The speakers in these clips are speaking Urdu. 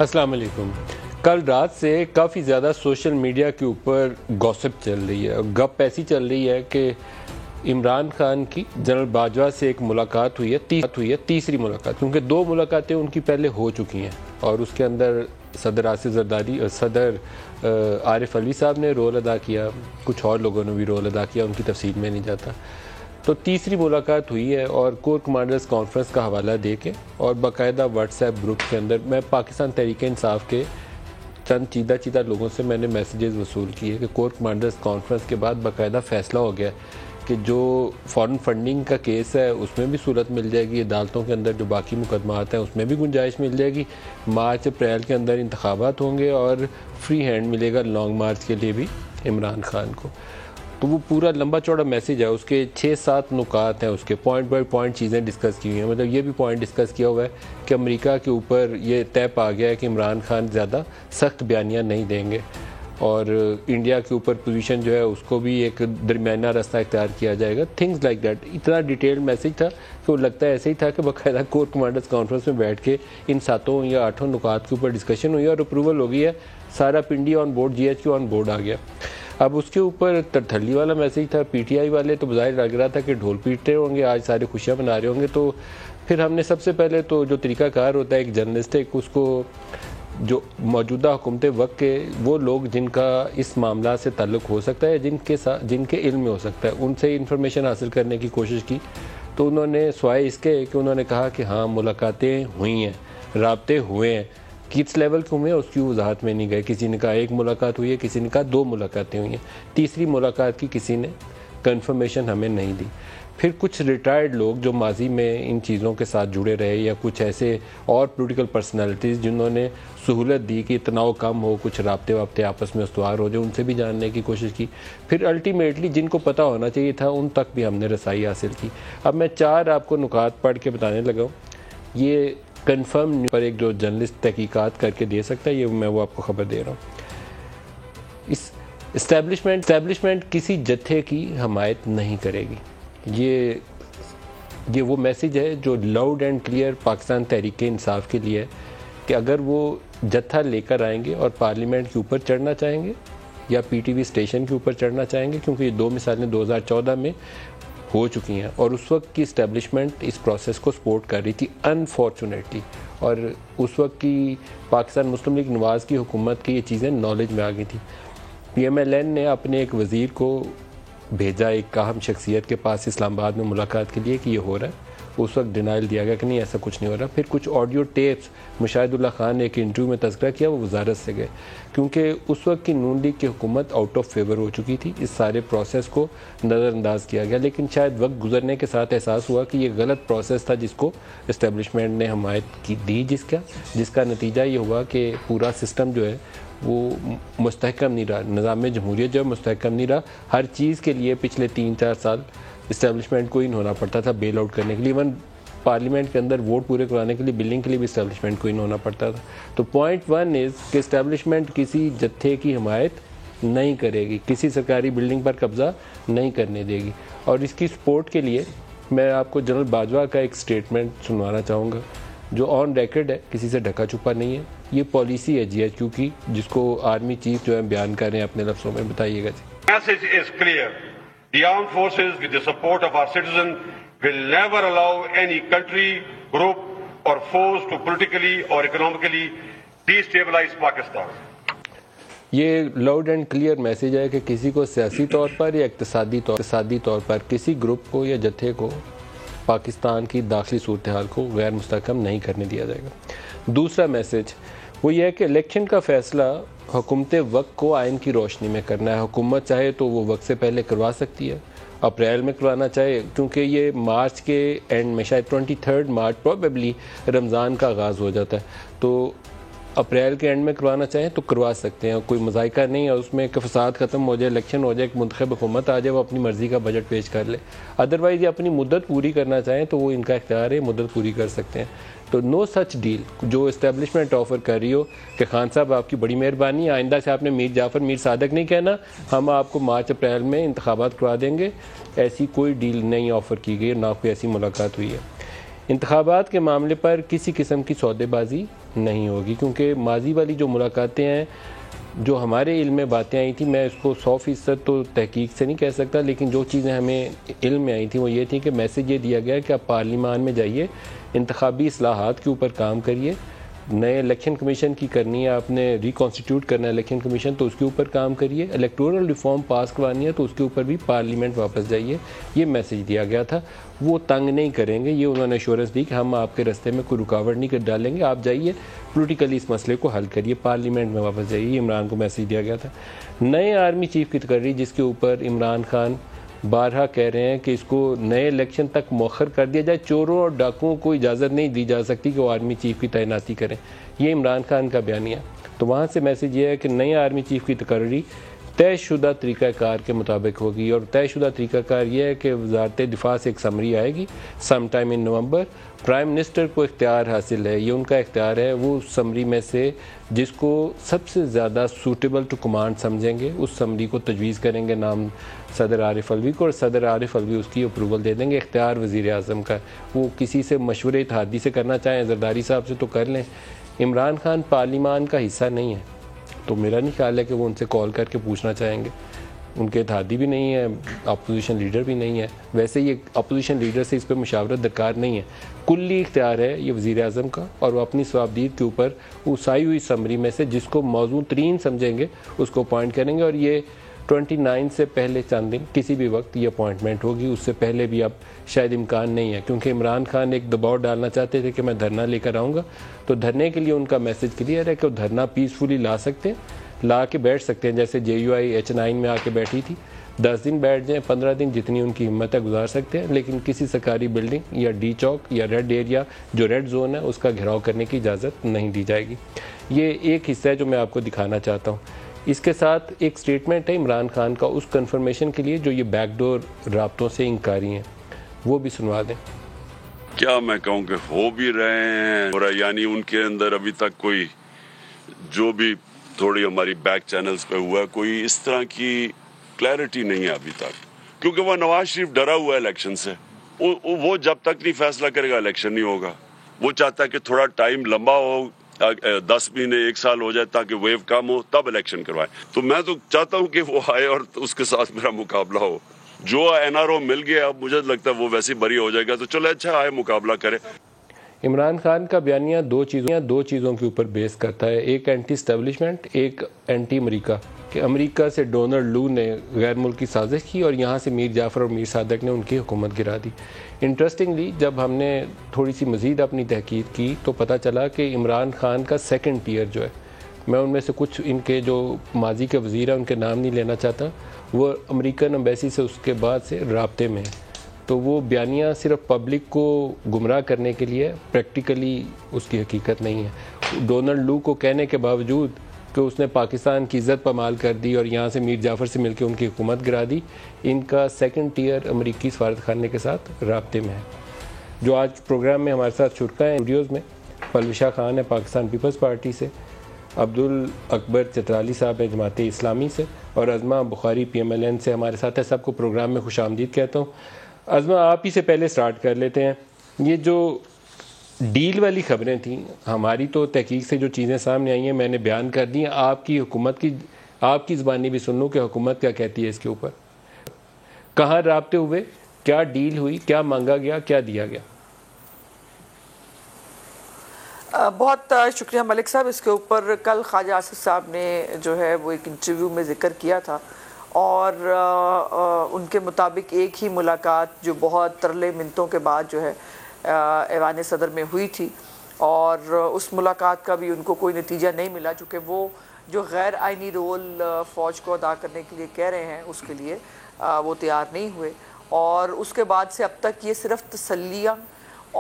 السلام علیکم۔ کل رات سے کافی زیادہ سوشل میڈیا کے اوپر گوسپ چل رہی ہے، گپ ایسی چل رہی ہے کہ عمران خان کی جنرل باجوہ سے ایک ملاقات ہوئی ہے، تیسری ملاقات، کیونکہ دو ملاقاتیں ان کی پہلے ہو چکی ہیں اور اس کے اندر صدر آصف زرداری اور صدر عارف علوی صاحب نے رول ادا کیا، کچھ اور لوگوں نے بھی رول ادا کیا، ان کی تفصیل میں نہیں جاتا۔ تو تیسری ملاقات ہوئی ہے اور کور کمانڈرز کانفرنس کا حوالہ دے کے اور باقاعدہ واٹس ایپ گروپ کے اندر میں پاکستان تحریک انصاف کے چند چیدہ لوگوں سے میں نے میسیجز وصول کیے کہ کور کمانڈرز کانفرنس کے بعد باقاعدہ فیصلہ ہو گیا کہ جو فارن فنڈنگ کا کیس ہے اس میں بھی صورت مل جائے گی، عدالتوں کے اندر جو باقی مقدمات ہیں اس میں بھی گنجائش مل جائے گی، مارچ اپریل کے اندر انتخابات ہوں گے اور فری ہینڈ ملے گا لانگ مارچ کے لیے بھی عمران خان کو۔ تو وہ پورا لمبا چوڑا میسیج ہے، اس کے 6-7 نکات ہیں، اس کے پوائنٹ بائی پوائنٹ چیزیں ڈسکس کی ہوئی ہیں۔ مطلب یہ بھی پوائنٹ ڈسکس کیا ہوا ہے کہ امریکہ کے اوپر یہ طے پا گیا ہے کہ عمران خان زیادہ سخت بیانیہ نہیں دیں گے اور انڈیا کے اوپر پوزیشن جو ہے اس کو بھی ایک درمیانہ راستہ اختیار کیا جائے گا، تھنگز لائک دیٹ۔ اتنا ڈیٹیل میسیج تھا کہ وہ لگتا ہے ایسے ہی تھا کہ باقاعدہ کور کمانڈرز کانفرنس میں بیٹھ کے ان 7 یا 8 نکات کے اوپر ڈسکشن ہوئی اور اپروول ہو گئی ہے، سارا Pindi on board, G H Q on board آ گیا۔ اب اس کے اوپر ترتھلی والا میسیج تھا، پی ٹی آئی والے تو بظاہر لگ رہا تھا کہ ڈھول پیٹتے ہوں گے، آج سارے خوشیاں منا رہے ہوں گے۔ تو پھر ہم نے سب سے پہلے تو جو طریقہ کار ہوتا ہے ایک جرنلسٹ ہے، اس کو جو موجودہ حکومت وقت کے وہ لوگ جن کا اس معاملات سے تعلق ہو سکتا ہے، جن کے علم میں ہو سکتا ہے، ان سے انفارمیشن حاصل کرنے کی کوشش کی۔ تو انہوں نے سوائے اس کے کہ انہوں نے کہا کہ ہاں ملاقاتیں ہوئی ہیں، رابطے ہوئے ہیں، کس لیول کے ہوئے ہیں اس کی وضاحت میں نہیں گئے۔ کسی نے کہا 1 ملاقات ہوئی ہے، کسی نے کہا 2 ملاقاتیں ہوئی ہیں، تیسری ملاقات کی کسی نے کنفرمیشن ہمیں نہیں دی۔ پھر کچھ ریٹائرڈ لوگ جو ماضی میں ان چیزوں کے ساتھ جڑے رہے یا کچھ ایسے اور پولیٹیکل پرسنالٹیز جنہوں نے سہولت دی کہ تناؤ کم ہو، کچھ رابطے آپس میں استوار ہو جائے، ان سے بھی جاننے کی کوشش کی۔ پھر الٹیمیٹلی جن کو پتہ ہونا چاہیے تھا ان تک بھی ہم نے رسائی حاصل کی۔ اب میں 4 آپ کو نکات پڑھ کے بتانے لگا ہوں، یہ کنفرم پر ایک جو جرنلسٹ تحقیقات کر کے دے سکتا ہے، یہ میں وہ آپ کو خبر دے رہا ہوں۔ اس اسٹیبلشمنٹ کسی جتھے کی حمایت نہیں کرے گی۔ یہ وہ میسیج ہے جو loud and clear Pakistan Tehreek Insaf کے لیے ہے کہ اگر وہ جتھا لے کر آئیں گے اور پارلیمنٹ کے اوپر چڑھنا چاہیں گے یا پی ٹی وی اسٹیشن کے اوپر چڑھنا چاہیں گے، کیونکہ یہ 2 مثالیں 2014 میں ہو چکی ہیں اور اس وقت کی اسٹیبلشمنٹ اس پروسیس کو سپورٹ کر رہی تھی انفارچونیٹلی، اور اس وقت کی پاکستان مسلم لیگ نواز کی حکومت کی یہ چیزیں نالج میں آ گئی تھی۔ پی ایم ایل این نے اپنے ایک وزیر کو بھیجا ایک اہم شخصیت کے پاس اسلام آباد میں ملاقات کے لیے کہ یہ ہو رہا ہے، اس وقت ڈینائل دیا گیا کہ نہیں ایسا کچھ نہیں ہو رہا۔ پھر کچھ آڈیو ٹیپس مشاہد اللہ خان نے ایک انٹرویو میں تذکرہ کیا، وہ وزارت سے گئے کیونکہ اس وقت کی نون لیگ کی حکومت آؤٹ آف فیور ہو چکی تھی، اس سارے پروسیس کو نظر انداز کیا گیا، لیکن شاید وقت گزرنے کے ساتھ احساس ہوا کہ یہ غلط پروسیس تھا جس کو اسٹیبلشمنٹ نے حمایت کی دی، جس کا نتیجہ یہ ہوا کہ پورا سسٹم جو ہے وہ مستحکم نہیں رہا، نظام جمہوریت جو ہے مستحکم نہیں رہا۔ ہر چیز کے لیے پچھلے 3-4 سال اسٹیبلشمنٹ کو ان ہونا پڑتا تھا بیل آؤٹ کرنے کے لیے، ایون پارلیمنٹ کے اندر ووٹ پورے کرانے کے لیے بلنگ کے لیے بھی اسٹیبلشمنٹ کو ان ہونا پڑتا تھا۔ تو پوائنٹ 1 از کہ اسٹیبلشمنٹ کسی جتھے کی حمایت نہیں کرے گی، کسی سرکاری بلڈنگ پر قبضہ نہیں کرنے دے گی، اور اس کی سپورٹ کے لیے میں آپ کو جنرل باجوہ کا ایک سٹیٹمنٹ سنوانا چاہوں گا جو آن ریکارڈ ہے، کسی سے ڈھکا چھپا نہیں ہے۔ یہ پالیسی ہے جی ایچ کیو کی جس کو آرمی چیف جو ہے بیان کر رہے ہیں اپنے لفظوں میں، بتائیے گا جی۔ Message is clear. The armed forces, with the support of our citizens, will never allow any country, group or force to politically or economically destabilize Pakistan. یہ لاؤڈ اینڈ کلیئر میسیج ہے کہ کسی کو سیاسی طور پر یا اقتصادی طور پر کسی گروپ کو یا جتھے کو پاکستان کی داخلی صورتحال کو غیر مستحکم نہیں کرنے دیا جائے گا۔ دوسرا میسیج وہ یہ ہے کہ الیکشن کا فیصلہ حکومت وقت کو آئین کی روشنی میں کرنا ہے۔ حکومت چاہے تو وہ وقت سے پہلے کروا سکتی ہے، اپریل میں کروانا چاہے، کیونکہ یہ مارچ کے اینڈ میں شاید 23 مارچ پروبیبلی رمضان کا آغاز ہو جاتا ہے، تو اپریل کے اینڈ میں کروانا چاہیں تو کروا سکتے ہیں، کوئی مذائقہ نہیں ہے اس میں کہ فساد ختم ہو جائے، الیکشن ہو جائے، ایک منتخب حکومت آ جائے، وہ اپنی مرضی کا بجٹ پیش کر لے۔ ادروائز یہ اپنی مدت پوری کرنا چاہیں تو وہ ان کا اختیار ہے، مدت پوری کر سکتے ہیں۔ تو نو سچ ڈیل جو اسٹیبلشمنٹ آفر کر رہی ہو کہ خان صاحب آپ کی بڑی مہربانی، آئندہ سے آپ نے میر جعفر میر صادق نہیں کہنا، ہم آپ کو مارچ اپریل میں انتخابات کروا دیں گے، ایسی کوئی ڈیل نہیں آفر کی گئی، نہ کوئی ایسی ملاقات ہوئی ہے۔ انتخابات کے معاملے پر کسی قسم کی سودے بازی نہیں ہوگی، کیونکہ ماضی والی جو ملاقاتیں ہیں، جو ہمارے علم میں باتیں آئی تھیں، میں اس کو 100% تو تحقیق سے نہیں کہہ سکتا، لیکن جو چیزیں ہمیں علم میں آئی تھیں وہ یہ تھی کہ میسیج یہ دیا گیا کہ آپ پارلیمان میں جائیے، انتخابی اصلاحات کے اوپر کام کریے، نئے الیکشن کمیشن کی کرنی ہے، آپ نے ریکانسٹیٹیوٹ کرنا ہے الیکشن کمیشن تو اس کے اوپر کام کریے، الیکٹورل ریفارم پاس کروانی ہے تو اس کے اوپر بھی پارلیمنٹ واپس جائیے، یہ میسیج دیا گیا تھا۔ وہ تنگ نہیں کریں گے، یہ انہوں نے ایشورنس دی کہ ہم آپ کے راستے میں کوئی رکاوٹ نہیں کر ڈالیں گے، آپ جائیے پولیٹیکلی اس مسئلے کو حل کریے، پارلیمنٹ میں واپس جائیے، یہ عمران کو میسیج دیا گیا تھا۔ نئے آرمی چیف کی تقرری جس کے اوپر عمران خان بارہا کہہ رہے ہیں کہ اس کو نئے الیکشن تک مؤخر کر دیا جائے، چوروں اور ڈاکوؤں کو اجازت نہیں دی جا سکتی کہ وہ آرمی چیف کی تعیناتی کریں، یہ عمران خان کا بیانیہ۔ تو وہاں سے میسیج یہ ہے کہ نئے آرمی چیف کی تقرری طے شدہ طریقہ کار کے مطابق ہوگی، اور طے شدہ طریقہ کار یہ ہے کہ وزارت دفاع سے ایک سمری آئے گی سم ٹائم ان نومبر، پرائم منسٹر کو اختیار حاصل ہے، یہ ان کا اختیار ہے، وہ سمری میں سے جس کو سب سے زیادہ سوٹیبل ٹو کمانڈ سمجھیں گے اس سمری کو تجویز کریں گے نام صدر عارف الوی کو، اور صدر عارف الوی اس کی اپروول دے دیں گے، اختیار وزیر اعظم کا، وہ کسی سے مشورے اتحادی سے کرنا چاہیں زرداری صاحب سے تو کر لیں۔ عمران خان پارلیمان کا حصہ نہیں ہے، تو میرا نہیں خیال ہے کہ وہ ان سے کال کر کے پوچھنا چاہیں گے، ان کے اتحادی بھی نہیں ہے، اپوزیشن لیڈر بھی نہیں ہے، ویسے یہ اپوزیشن لیڈر سے اس پہ مشاورت درکار نہیں ہے، کلی اختیار ہے یہ وزیر اعظم کا، اور وہ اپنی صوابدید کے اوپر اُسائی ہوئی سمری میں سے جس کو موزوں ترین سمجھیں گے اس کو اپوائنٹ کریں گے، اور یہ 29 سے پہلے چند دن کسی بھی وقت یہ اپوائنٹمنٹ ہوگی، اس سے پہلے بھی اب شاید امکان نہیں ہے، کیونکہ عمران خان ایک دباؤ ڈالنا چاہتے تھے کہ میں دھرنا لے کر آؤں گا، تو دھرنے کے لیے ان کا میسج کلیئر ہے کہ وہ دھرنا پیسفلی لا سکتے ہیں، لا کے بیٹھ سکتے ہیں، جیسے JUI H9 میں آ کے بیٹھی تھی، 10 دن بیٹھ جائیں، 15 دن جتنی ان کی ہمت ہے گزار سکتے ہیں، لیکن کسی سرکاری بلڈنگ یا ڈی چوک یا ریڈ ایریا جو ریڈ زون ہے اس کا گھراؤ کرنے کی اجازت نہیں دی جائے گی۔ یہ ایک حصہ ہے جو میں آپ کو دکھانا چاہتا ہوں۔ اس کے ساتھ ایک سٹیٹمنٹ ہے عمران خان کا اس کنفرمیشن کے لیے جو یہ بیک ڈور رابطوں سے انکاری ہیں، وہ بھی سنوا دیں۔ کیا میں کہوں کہ ہو بھی رہے ہیں، اور یعنی ان کے اندر ابھی تک کوئی جو بھی تھوڑی ہماری بیک چینلز پہ ہوا ہے، کوئی اس طرح کی کلیئرٹی نہیں ہے ابھی تک، کیونکہ وہ نواز شریف ڈرا ہوا ہے الیکشن سے، وہ جب تک نہیں فیصلہ کرے گا الیکشن نہیں ہوگا، وہ چاہتا ہے کہ تھوڑا ٹائم لمبا ہو، 10 مہینے 1 سال ہو جائے تاکہ ویو کم ہو تب الیکشن کروائے۔ تو میں تو چاہتا ہوں کہ وہ آئے اور اس کے ساتھ میرا مقابلہ ہو، جو NRO مل گیا اب مجھے لگتا ہے وہ ویسے بری ہو جائے گا، تو چلے اچھا آئے مقابلہ کرے۔ عمران خان کا بیانیہ دو چیزوں کے اوپر بیس کرتا ہے، ایک اینٹی اسٹیبلشمنٹ، ایک اینٹی امریکہ، کہ امریکہ سے ڈونلڈ لو نے غیر ملکی سازش کی اور یہاں سے میر جعفر اور میر صادق نے ان کی حکومت گرا دی۔ انٹرسٹنگلی جب ہم نے تھوڑی سی مزید اپنی تحقیق کی تو پتہ چلا کہ عمران خان کا سیکنڈ ٹیئر جو ہے، میں ان میں سے کچھ ان کے جو ماضی کے وزیر ہیں ان کے نام نہیں لینا چاہتا، وہ امریکن ایمبیسی سے اس کے بعد سے رابطے میں ہیں، تو وہ بیانیہ صرف پبلک کو گمراہ کرنے کے لیے، پریکٹیکلی اس کی حقیقت نہیں ہے۔ ڈونلڈ لو کو کہنے کے باوجود کہ اس نے پاکستان کی عزت پامال کر دی اور یہاں سے میر جعفر سے مل کے ان کی حکومت گرا دی، ان کا سیکنڈ ٹیئر امریکی سفارت خانے کے ساتھ رابطے میں ہے۔ جو آج پروگرام میں ہمارے ساتھ شرکا ہیں اسٹوڈیوز میں، پلوشہ خان ہے پاکستان پیپلز پارٹی سے، عبدالاکبر چترالی صاحب ہیں جماعت اسلامی سے، اور عظمہ بخاری PMLN سے ہمارے ساتھ ہے۔ سب کو پروگرام میں خوش آمدید کہتا ہوں۔ عظمہ آپ ہی سے پہلے سٹارٹ کر لیتے ہیں، یہ جو ڈیل والی خبریں تھیں، ہماری تو تحقیق سے جو چیزیں سامنے آئی ہیں میں نے بیان کر دی ہیں، آپ کی حکومت کی آپ کی زبانی بھی سن لوں کہ حکومت کیا کہتی ہے اس کے اوپر، کہاں رابطے ہوئے، کیا ڈیل ہوئی، کیا مانگا گیا، کیا دیا گیا؟ بہت شکریہ ملک صاحب۔ اس کے اوپر کل خواجہ آصف صاحب نے جو ہے وہ ایک انٹرویو میں ذکر کیا تھا، اور ان کے مطابق ایک ہی ملاقات جو بہت ترلے منتوں کے بعد جو ہے ایوان صدر میں ہوئی تھی، اور اس ملاقات کا بھی ان کو کوئی نتیجہ نہیں ملا، چونکہ وہ جو غیر آئینی رول فوج کو ادا کرنے کے لیے کہہ رہے ہیں اس کے لیے وہ تیار نہیں ہوئے، اور اس کے بعد سے اب تک یہ صرف تسلیاں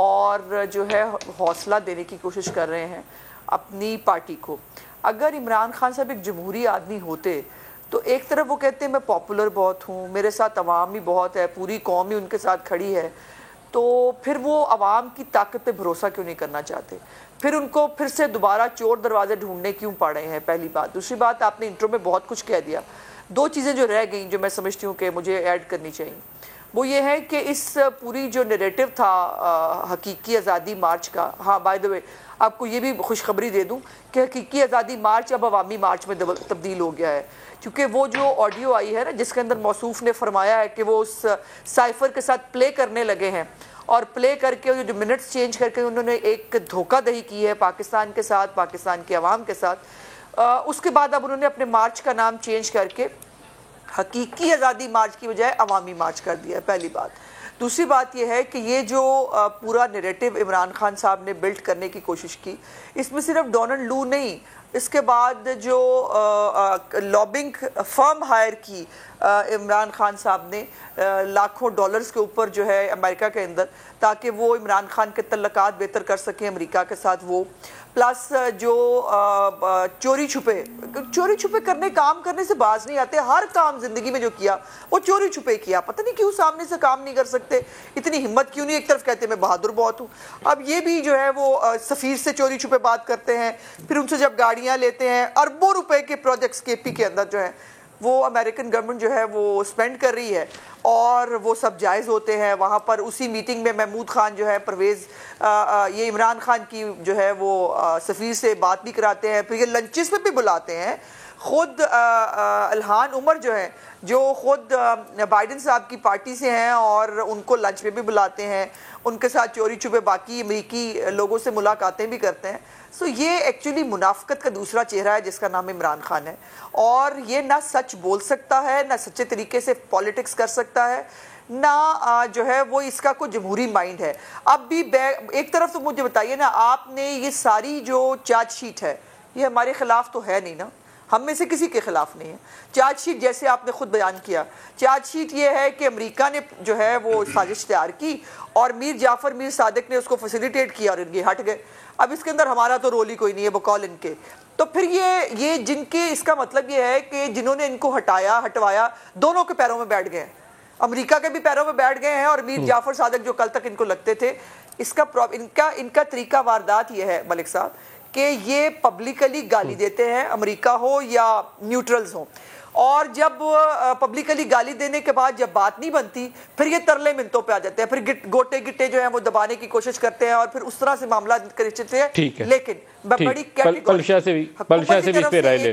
اور جو ہے حوصلہ دینے کی کوشش کر رہے ہیں اپنی پارٹی کو۔ اگر عمران خان صاحب ایک جمہوری آدمی ہوتے تو ایک طرف وہ کہتے ہیں میں پاپولر بہت ہوں، میرے ساتھ عوام بھی بہت ہے، پوری قوم ہی ان کے ساتھ کھڑی ہے، تو پھر وہ عوام کی طاقت پہ بھروسہ کیوں نہیں کرنا چاہتے؟ پھر ان کو پھر سے دوبارہ چور دروازے ڈھونڈنے کیوں پڑ رہے ہیں؟ پہلی بات۔ دوسری بات، آپ نے انٹرو میں بہت کچھ کہہ دیا، دو چیزیں جو رہ گئیں جو میں سمجھتی ہوں کہ مجھے ایڈ کرنی چاہیے۔ وہ یہ ہے کہ اس پوری جو نیریٹو تھا حقیقی آزادی مارچ کا، ہاں بائی دا وے آپ کو یہ بھی خوشخبری دے دوں کہ حقیقی آزادی مارچ اب عوامی مارچ میں تبدیل ہو گیا ہے، کیونکہ وہ جو آڈیو آئی ہے نا جس کے اندر موصوف نے فرمایا ہے کہ وہ اس سائفر کے ساتھ پلے کرنے لگے ہیں، اور پلے کر کے جو منٹس چینج کر کے انہوں نے ایک دھوکہ دہی کی ہے پاکستان کے ساتھ، پاکستان کے عوام کے ساتھ، اس کے بعد اب انہوں نے اپنے مارچ کا نام چینج کر کے حقیقی آزادی مارچ کی بجائے عوامی مارچ کر دیا ہے، پہلی بات۔ دوسری بات یہ ہے کہ یہ جو پورا نیریٹو عمران خان صاحب نے بلڈ کرنے کی کوشش کی، اس میں صرف ڈونلڈ لو نہیں، اس کے بعد جو لابنگ فرم ہائر کی عمران خان صاحب نے لاکھوں ڈالرز کے اوپر جو ہے امریکہ کے اندر، تاکہ وہ عمران خان کے تعلقات بہتر کر سکیں امریکہ کے ساتھ، وہ پلس جو چوری چھپے کام کرنے سے باز نہیں آتے، ہر کام زندگی میں جو کیا وہ چوری چھپے کیا، پتہ نہیں کیوں سامنے سے کام نہیں کر سکتے، اتنی ہمت کیوں نہیں، ایک طرف کہتے ہیں میں بہادر بہت ہوں، اب یہ بھی جو ہے وہ سفیر سے چوری چھپے بات کرتے ہیں، پھر ان سے جب گاڑیاں لیتے ہیں، اربوں روپے کے پروجیکٹس کے پی کے اندر جو ہے وہ امریکن گورنمنٹ جو ہے وہ سپینڈ کر رہی ہے، اور وہ سب جائز ہوتے ہیں وہاں پر۔ اسی میٹنگ میں محمود خان جو ہے پرویز یہ عمران خان کی جو ہے وہ سفیر سے بات بھی کراتے ہیں، پھر یہ لنچز پہ بھی بلاتے ہیں، خود الہان عمر جو ہیں جو خود بائیڈن صاحب کی پارٹی سے ہیں اور ان کو لنچ پہ بھی بلاتے ہیں، ان کے ساتھ چوری چھپے باقی امریکی لوگوں سے ملاقاتیں بھی کرتے ہیں۔ سو یہ ایکچولی منافقت کا دوسرا چہرہ ہے جس کا نام عمران خان ہے، اور یہ نہ سچ بول سکتا ہے، نہ سچے طریقے سے پالیٹکس کر سکتا ہے، نہ جو ہے وہ اس کا کوئی جمہوری مائنڈ ہے۔ اب بھی ایک طرف تو مجھے بتائیے نا، آپ نے یہ ساری جو چارج شیٹ ہے یہ ہمارے خلاف تو ہے نہیں نا، ہم میں سے کسی کے خلاف نہیں ہے۔ چارج شیٹ جیسے آپ نے خود بیان کیا، چارج شیٹ یہ ہے کہ امریکہ نے جو ہے وہ سازش تیار کی اور میر جعفر میر صادق نے اس کو فیسیلیٹیٹ کیا اور یہ ہٹ گئے۔ اب اس کے اندر ہمارا تو رول ہی کوئی نہیں ہے بقول ان کے۔ تو پھر یہ جن کے، اس کا مطلب یہ ہے کہ جنہوں نے ان کو ہٹوایا دونوں کے پیروں میں بیٹھ گئے ہیں، امریکہ کے بھی پیروں میں بیٹھ گئے ہیں، اور میر جعفر صادق جو کل تک ان کو لگتے تھے، ان کا طریقہ واردات یہ ہے ملک صاحب کہ یہ پبلکلی گالی دیتے ہیں، امریکہ ہو یا نیوٹرلز ہوں، اور جب پبلکلی گالی دینے کے بعد جب بات نہیں بنتی پھر یہ ترلے منتوں پہ آ جاتے ہیں، پھر گوٹے گٹے جو ہیں وہ دبانے کی کوشش کرتے ہیں اور پھر اس طرح سے معاملہ کرتے ہیں۔ لیکن میں بڑی ایک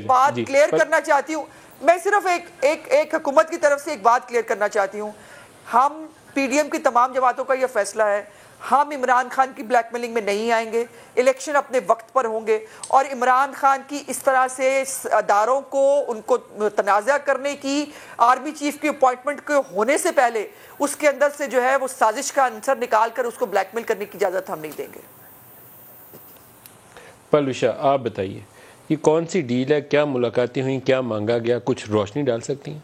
بات کلیئر کرنا چاہتی ہوں، میں صرف ایک حکومت کی طرف سے ایک بات کلیئر کرنا چاہتی ہوں، ہم پی ڈی ایم کی تمام جماعتوں کا یہ فیصلہ ہے، ہم عمران خان کی بلیک میلنگ میں نہیں آئیں گے، الیکشن اپنے وقت پر ہوں گے، اور عمران خان کی اس طرح سے اداروں کو ان کو تنازع کرنے کی، آرمی چیف کی اپوائنٹمنٹ کے ہونے سے پہلے اس کے اندر سے جو ہے وہ سازش کا عنصر نکال کر اس کو بلیک میل کرنے کی اجازت ہم نہیں دیں گے۔ پلوشا آپ بتائیے یہ کون سی ڈیل ہے، کیا ملاقاتیں ہوئیں، کیا مانگا گیا، کچھ روشنی ڈال سکتی ہیں؟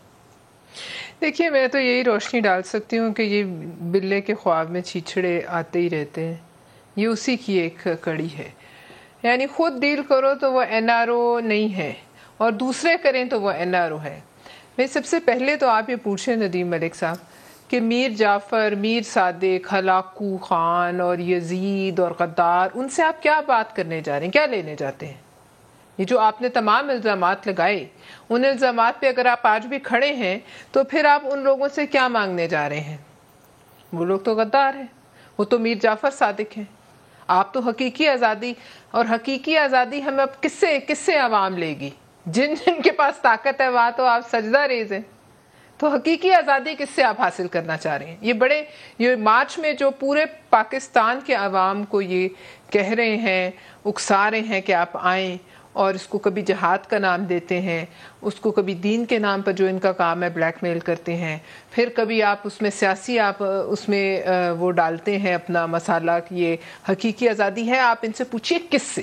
دیکھیے میں تو یہی روشنی ڈال سکتی ہوں کہ یہ بلے کے خواب میں چھیچھڑے آتے ہی رہتے ہیں، یہ اسی کی ایک کڑی ہے، یعنی خود ڈیل کرو تو وہ این آر او نہیں ہے اور دوسرے کریں تو وہ این آر او ہے۔ میں سب سے پہلے تو آپ یہ پوچھیں ندیم ملک صاحب کہ میر جعفر، میر صادق، ہلاکو خان اور یزید اور غدار، ان سے آپ کیا بات کرنے جا رہے ہیں، کیا لینے جاتے ہیں؟ یہ جو آپ نے تمام الزامات لگائے، ان الزامات پہ اگر آپ آج بھی کھڑے ہیں تو پھر آپ ان لوگوں سے کیا مانگنے جا رہے ہیں؟ وہ لوگ تو غدار ہیں، وہ تو میر جعفر صادق ہیں۔ آپ تو حقیقی آزادی، اور حقیقی آزادی ہمیں اب کس سے عوام لے گی؟ جن کے پاس طاقت ہے وہاں تو آپ سجدہ ریز ہیں، تو حقیقی آزادی کس سے آپ حاصل کرنا چاہ رہے ہیں؟ یہ مارچ میں جو پورے پاکستان کے عوام کو یہ کہہ رہے ہیں، اکسا رہے ہیں کہ آپ آئیں، اور اس کو کبھی جہاد کا نام دیتے ہیں، اس کو کبھی دین کے نام پر جو ان کا کام ہے بلیک میل کرتے ہیں، پھر کبھی آپ اس میں سیاسی آپ اس میں وہ ڈالتے ہیں اپنا مسالہ کہ یہ حقیقی آزادی ہے۔ آپ ان سے پوچھیے کس سے،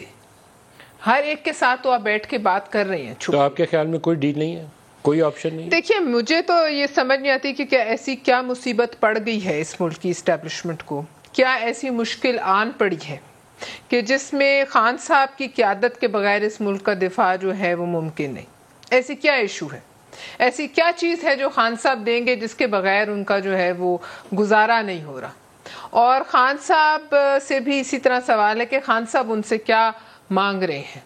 ہر ایک کے ساتھ تو آپ بیٹھ کے بات کر رہے ہیں۔ تو آپ کے خیال میں کوئی ڈیل نہیں ہے، کوئی آپشن نہیں؟ دیکھیے مجھے تو یہ سمجھ نہیں آتی کہ ایسی کیا مصیبت پڑ گئی ہے اس ملک کی اسٹیبلشمنٹ کو، کیا ایسی مشکل آن پڑی ہے کہ جس میں خان صاحب کی قیادت کے بغیر اس ملک کا دفاع جو ہے وہ ممکن نہیں۔ ایسی کیا ایشو ہے، ایسی کیا چیز ہے جو خان صاحب دیں گے جس کے بغیر ان کا جو ہے وہ گزارا نہیں ہو رہا؟ اور خان صاحب سے بھی اسی طرح سوال ہے کہ خان صاحب ان سے کیا مانگ رہے ہیں؟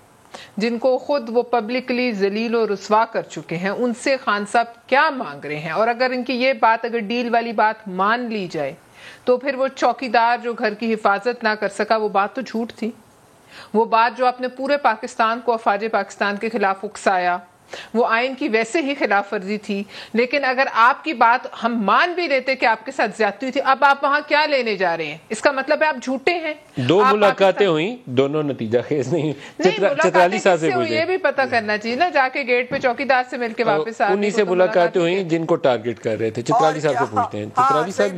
جن کو خود وہ پبلکلی ذلیل و رسوا کر چکے ہیں، ان سے خان صاحب کیا مانگ رہے ہیں؟ اور اگر ان کی یہ بات، اگر ڈیل والی بات مان لی جائے تو پھر وہ چوکیدار جو گھر کی حفاظت نہ کر سکا، وہ بات تو جھوٹ تھی. وہ بات جو آپ نے پورے پاکستان کو افواج پاکستان کے خلاف اکسایا، وہ آئین کی ویسے ہی خلاف ورزی تھی. لیکن اگر آپ کی بات ہم مان بھی لیتے کہ آپ کے ساتھ زیادتی تھی، اب آپ وہاں کیا لینے جا رہے ہیں؟ اس کا مطلب ہے آپ جھوٹے ہیں. دو ملاقاتیں ہوئیں، دونوں نتیجہ خیز نہیں. چترالی صاحب سے پوچھیں، یہ بھی پتہ کرنا چاہیے نا، جا کے گیٹ پہ چوکیدار سے مل کے واپس آ. انہی سے ملاقاتیں ہوئیں جن کو ٹارگٹ کر رہے تھے. چترالی صاحب سے پوچھتے ہیں. چترالی صاحب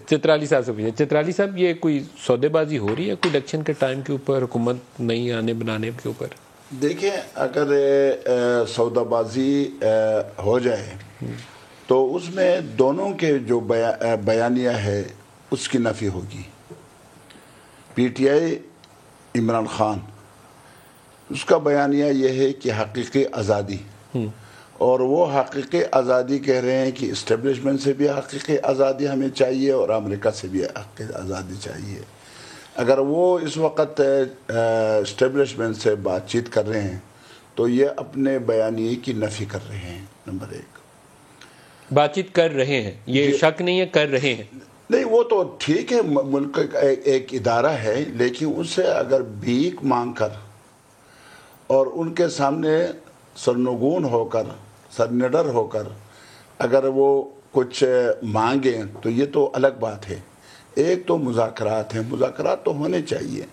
چترالی صاحب سے پوچھیں. چترالی صاحب، یہ کوئی سودے بازی ہو رہی ہے کوئی الیکشن کے ٹائم کے اوپر، حکومت نہیں آنے بنانے کے اوپر؟ دیکھیں، اگر سودا بازی ہو جائے تو اس میں دونوں کے جو بیانیہ ہے اس کی نفی ہوگی. P T I Imran Khan, اس کا بیانیہ یہ ہے کہ حقیقی آزادی، اور وہ حقیقی آزادی کہہ رہے ہیں کہ اسٹیبلشمنٹ سے بھی حقیقی آزادی ہمیں چاہیے اور امریکہ سے بھی حقیقی آزادی چاہیے. اگر وہ اس وقت اسٹیبلشمنٹ سے بات چیت کر رہے ہیں تو یہ اپنے بیانیے کی نفی کر رہے ہیں. نمبر ایک، بات چیت کر رہے ہیں، یہ شک نہیں ہے، کر رہے ہیں. نہیں، وہ تو ٹھیک ہے، ملک ایک ادارہ ہے، لیکن اس سے اگر بھیک مانگ کر اور ان کے سامنے سرنگون ہو کر، سرنڈر ہو کر اگر وہ کچھ مانگیں تو یہ تو الگ بات ہے. ایک تو مذاکرات ہیں، مذاکرات تو ہونے چاہیے.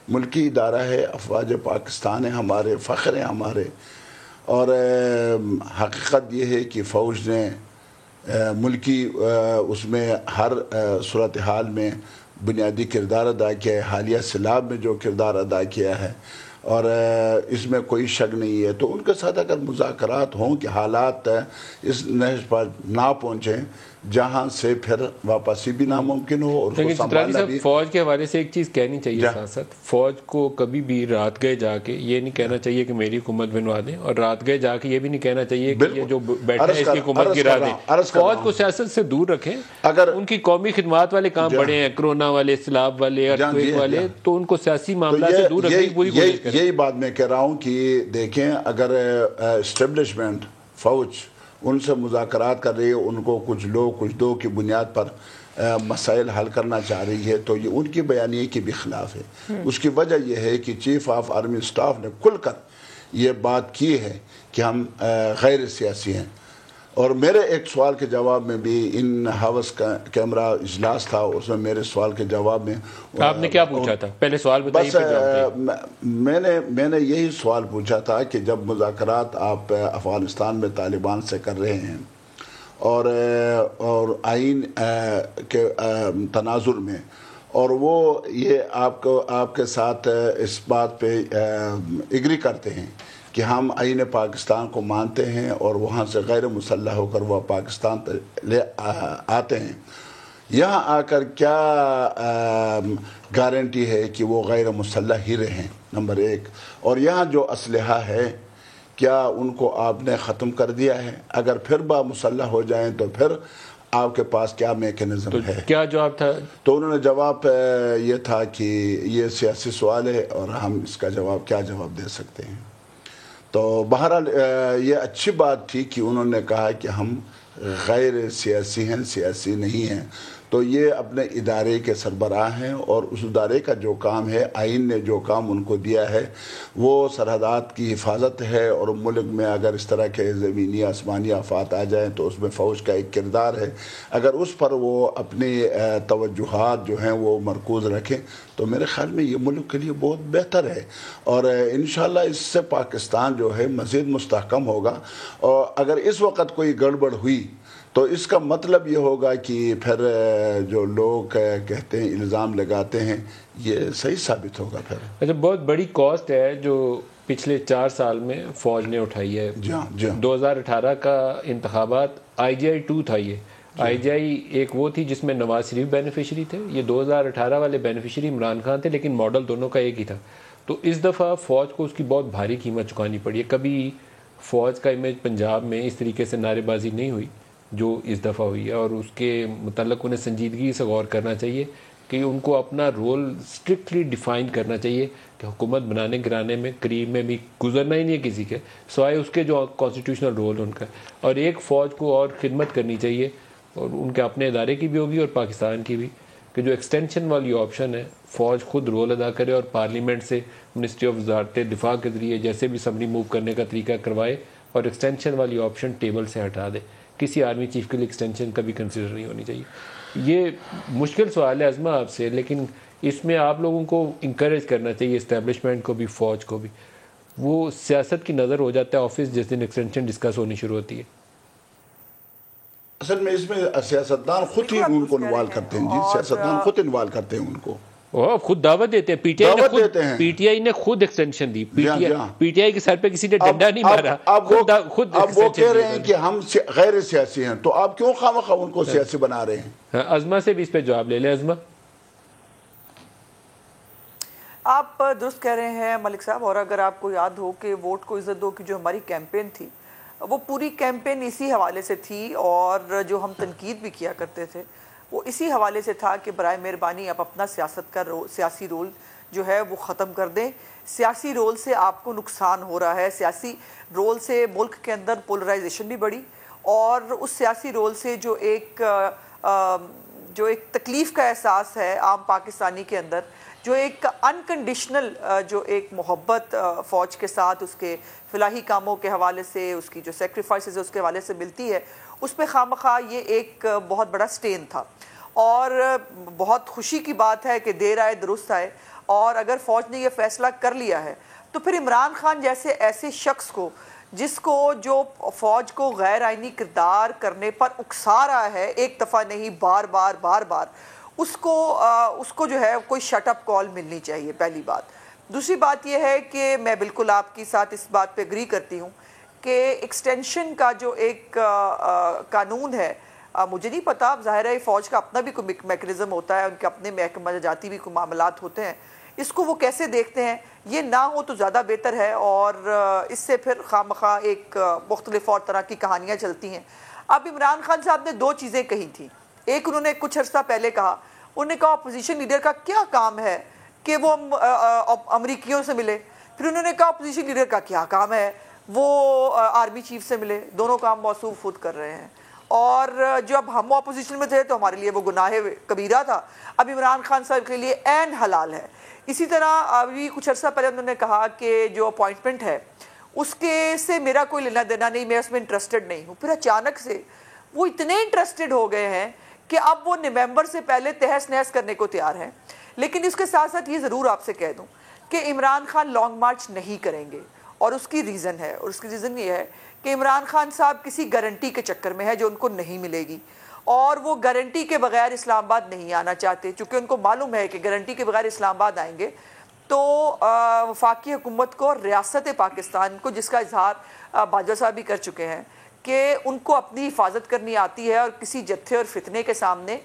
ملکی ادارہ ہے، افواج پاکستان ہے، ہمارے فخر ہیں ہمارے. اور حقیقت یہ ہے کہ فوج نے ملکی اس میں ہر صورتحال میں بنیادی کردار ادا کیا ہے. حالیہ سیلاب میں جو کردار ادا کیا ہے، اور اس میں کوئی شک نہیں ہے. تو ان کے ساتھ اگر مذاکرات ہوں کہ حالات اس نہج پر نہ پہنچیں جہاں سے پھر واپسی بھی ناممکن ہو، اور لیکن چترالی صاحب، فوج کے حوالے سے ایک چیز کہنی چاہیے سیاست. فوج کو کبھی بھی رات گئے جا کے یہ نہیں کہنا چاہیے کہ میری حکومت بنوا دیں، اور رات گئے جا کے یہ بھی نہیں کہنا چاہیے کہ یہ جو بیٹھے ہیں اس کی حکومت گرا دیں. فوج کو سیاست سے دور رکھیں. اگر ان کی قومی خدمات والے کام بڑے ہیں، کرونا والے، سیلاب والے، ارتھکویک والے، تو ان کو سیاسی معاملات سے دور رکھیں. پوری کوشش کریں. یہی بات میں کہہ رہا ہوں کہ دیکھیں، اگر اسٹیبلشمنٹ فوج ان سے مذاکرات کر رہی ہے، ان کو کچھ لوگ کچھ دو کی بنیاد پر مسائل حل کرنا چاہ رہی ہے، تو یہ ان کی بیانیے کے بھی خلاف ہے. اس کی وجہ یہ ہے کہ چیف آف آرمی اسٹاف نے کھل کر یہ بات کی ہے کہ ہم غیر سیاسی ہیں. اور میرے ایک سوال کے جواب میں بھی ان ہاؤس کا کیمرہ اجلاس تھا، اس میں میرے سوال کے جواب میں آپ نے کیا پوچھا تھا؟ پہلے سوال بتائیے. بس میں نے یہی سوال پوچھا تھا کہ جب مذاکرات آپ افغانستان میں طالبان سے کر رہے ہیں اور آئین کے تناظر میں، اور وہ یہ آپ کے ساتھ اس بات پہ اگری کرتے ہیں کہ ہم آئین پاکستان کو مانتے ہیں اور وہاں سے غیر مسلح ہو کر وہ پاکستان لے آتے ہیں، یہاں آ کر کیا گارنٹی ہے کہ وہ غیر مسلح ہی رہیں؟ نمبر ایک. اور یہاں جو اسلحہ ہے کیا ان کو آپ نے ختم کر دیا ہے؟ اگر پھر با مسلح ہو جائیں تو پھر آپ کے پاس کیا میکنزم ہے؟ کیا جواب تھا؟ تو انہوں نے جواب یہ تھا کہ یہ سیاسی سوال ہے اور ہم اس کا کیا جواب دے سکتے ہیں. تو بہرحال یہ اچھی بات تھی کہ انہوں نے کہا کہ ہم غیر سیاسی ہیں، سیاسی نہیں ہیں. تو یہ اپنے ادارے کے سربراہ ہیں، اور اس ادارے کا جو کام ہے، آئین نے جو کام ان کو دیا ہے وہ سرحدات کی حفاظت ہے. اور ملک میں اگر اس طرح کے زمینی آسمانی آفات آ جائیں تو اس میں فوج کا ایک کردار ہے. اگر اس پر وہ اپنی توجہات جو ہیں وہ مرکوز رکھیں تو میرے خیال میں یہ ملک کے لیے بہت بہتر ہے. اور انشاءاللہ اس سے پاکستان جو ہے مزید مستحکم ہوگا. اور اگر اس وقت کوئی گڑبڑ ہوئی تو اس کا مطلب یہ ہوگا کہ پھر جو لوگ کہتے ہیں، الزام لگاتے ہیں، یہ صحیح ثابت ہوگا. پھر اچھا، بہت بڑی کاسٹ ہے جو پچھلے 4 سال میں فوج نے اٹھائی ہے. 2018 کا انتخابات IGI 2 تھا. یہ IGI ایک وہ تھی جس میں نواز شریف بینیفیشری تھے، یہ 2018 والے بینیفیشری عمران خان تھے، لیکن ماڈل دونوں کا ایک ہی تھا. تو اس دفعہ فوج کو اس کی بہت بھاری قیمت چکانی پڑی ہے. کبھی فوج کا امیج پنجاب میں اس طریقے سے نعرے بازی نہیں ہوئی جو اس دفعہ ہوئی ہے، اور اس کے متعلق انہیں سنجیدگی سے غور کرنا چاہیے کہ ان کو اپنا رول اسٹرکٹلی ڈیفائن کرنا چاہیے کہ حکومت بنانے گرانے میں قریب میں بھی گزرنا ہی نہیں ہے کسی کے سوائے اس کے جو کانسٹیٹیوشنل رول ان کا، اور ایک فوج کو اور خدمت کرنی چاہیے، اور ان کے اپنے ادارے کی بھی ہوگی اور پاکستان کی بھی، کہ جو ایکسٹینشن والی آپشن ہے فوج خود رول ادا کرے اور پارلیمنٹ سے منسٹری آف وزارت دفاع کے ذریعے جیسے بھی اسمبلی موو کرنے کا طریقہ کروائے، اور ایکسٹینشن والی آپشن ٹیبل سے ہٹا دے. کسی آرمی چیف کے لیے ایکسٹینشن کبھی کنسیڈر نہیں ہونی چاہیے. یہ مشکل سوال ہے عظمہ آپ سے، لیکن اس میں آپ لوگوں کو انکریج کرنا چاہیے، اسٹیبلشمنٹ کو بھی فوج کو بھی. وہ سیاست کی نظر ہو جاتا ہے آفس جس دن ایکسٹینشن ڈسکس ہونی شروع ہوتی ہے. اصل میں اس میں سیاستدان خود ہی ان کو انوالو کرتے ہیں. جی سیاستدان خود انوالو کرتے ہیں ان کو، خود دعوت دیتے ہیں. پی ٹی آئی نے خود ایکسٹینشن دی. پی ٹی آئی کے سر پہ کسی نے ڈنڈا نہیں مارا. اب وہ کہہ رہے ہیں کہ ہم غیر سیاسی ہیں، تو آپ کیوں خواہ ان کو سیاسی بنا رہے ہیں؟ عظمہ سے بھی اس پہ جواب لے لیں. عظمہ، آپ درست کہہ رہے ہیں ملک صاحب، اور اگر آپ کو یاد ہو کہ ووٹ کو عزت دو کی جو ہماری کیمپین تھی، وہ پوری کیمپین اسی حوالے سے تھی، اور جو ہم تنقید بھی کیا کرتے تھے وہ اسی حوالے سے تھا کہ برائے مہربانی آپ اپنا سیاسی رول جو ہے وہ ختم کر دیں. سیاسی رول سے آپ کو نقصان ہو رہا ہے، سیاسی رول سے ملک کے اندر پولرائزیشن بھی بڑھی، اور اس سیاسی رول سے جو ایک تکلیف کا احساس ہے عام پاکستانی کے اندر، جو ایک انکنڈیشنل جو ایک محبت فوج کے ساتھ اس کے فلاحی کاموں کے حوالے سے، اس کی جو سیکریفائسز اس کے حوالے سے ملتی ہے، اس پہ خواہ یہ ایک بہت بڑا سٹین تھا. اور بہت خوشی کی بات ہے کہ دیر آئے درست آئے، اور اگر فوج نے یہ فیصلہ کر لیا ہے تو پھر عمران خان جیسے ایسے شخص کو، جس کو جو فوج کو غیر آئینی کردار کرنے پر اکسا رہا ہے ایک دفعہ نہیں بار بار، اس کو جو ہے کوئی شٹ اپ کال ملنی چاہیے، پہلی بات. دوسری بات یہ ہے کہ میں بالکل آپ کی ساتھ اس بات پہ اگری کرتی ہوں کہ ایکسٹینشن کا جو ایک قانون ہے، مجھے نہیں پتا، ظاہر ہے فوج کا اپنا بھی کوئی میکنزم ہوتا ہے، ان کے اپنے محکمہ جاتی بھی کوئی معاملات ہوتے ہیں، اس کو وہ کیسے دیکھتے ہیں یہ نہ ہو تو زیادہ بہتر ہے، اور اس سے پھر خواہ ایک مختلف اور طرح کی کہانیاں چلتی ہیں. اب عمران خان صاحب نے دو چیزیں کہی تھیں. ایک انہوں نے کچھ عرصہ پہلے کہا، انہوں نے کہا اپوزیشن لیڈر کا کیا کام ہے کہ وہ امریکیوں سے ملے. پھر انہوں نے کہا اپوزیشن لیڈر کا کیا کام ہے وہ آرمی چیف سے ملے. دونوں کام موصوف خود کر رہے ہیں، اور جب ہم اپوزیشن میں تھے تو ہمارے لیے وہ گناہ کبیرہ تھا، اب عمران خان صاحب کے لیے عین حلال ہے. اسی طرح ابھی کچھ عرصہ پہلے انہوں نے کہا کہ جو اپوائنٹمنٹ ہے اس کے سے میرا کوئی لینا دینا نہیں، میں اس میں انٹرسٹڈ نہیں ہوں. پھر اچانک سے وہ اتنے انٹرسٹڈ ہو گئے ہیں کہ اب وہ نومبر سے پہلے تہس نہس کرنے کو تیار ہیں. لیکن اس کے ساتھ ساتھ یہ ضرور آپ سے کہہ دوں کہ عمران خان لانگ مارچ نہیں کریں گے، اور اس کی ریزن ہے، اور اس کی ریزن یہ ہے کہ عمران خان صاحب کسی گارنٹی کے چکر میں ہے جو ان کو نہیں ملے گی، اور وہ گارنٹی کے بغیر اسلام آباد نہیں آنا چاہتے، چونکہ ان کو معلوم ہے کہ گارنٹی کے بغیر اسلام آباد آئیں گے تو وفاقی حکومت کو، ریاست پاکستان کو، جس کا اظہار باجوہ صاحب بھی کر چکے ہیں کہ ان کو اپنی حفاظت کرنی آتی ہے، اور کسی جتھے اور فتنے کے سامنے